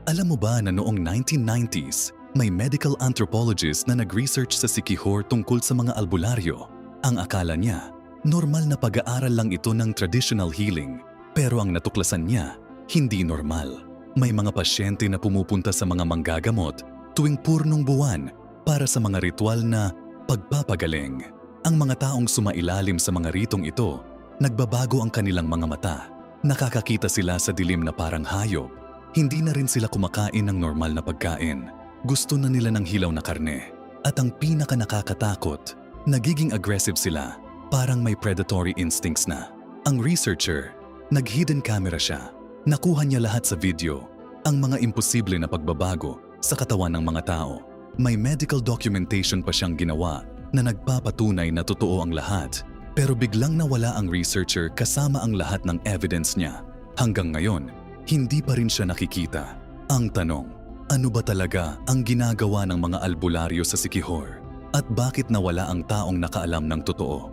Alam mo ba na noong 1990s, may medical anthropologist na nag-research sa Siquijor tungkol sa mga albularyo. Ang akala niya, normal na pag-aaral lang ito ng traditional healing. Pero ang natuklasan niya, hindi normal. May mga pasyente na pumupunta sa mga manggagamot tuwing purnong buwan para sa mga ritual na pagpapagaling. Ang mga taong sumailalim sa mga ritong ito, nagbabago ang kanilang mga mata. Nakakakita sila sa dilim na parang hayop. Hindi na rin sila kumakain ng normal na pagkain. Gusto na nila ng hilaw na karne. At ang pinaka nakakatakot, nagiging aggressive sila, parang may predatory instincts na. Ang researcher, nag-hidden camera siya. Nakuha niya lahat sa video, ang mga imposible na pagbabago sa katawan ng mga tao. May medical documentation pa siyang ginawa na nagpapatunay na totoo ang lahat. Pero biglang nawala ang researcher kasama ang lahat ng evidence niya. Hanggang ngayon, hindi pa rin siya nakikita. Ang tanong, ano ba talaga ang ginagawa ng mga albularyo sa Siquijor? At bakit nawala ang taong nakaalam ng totoo?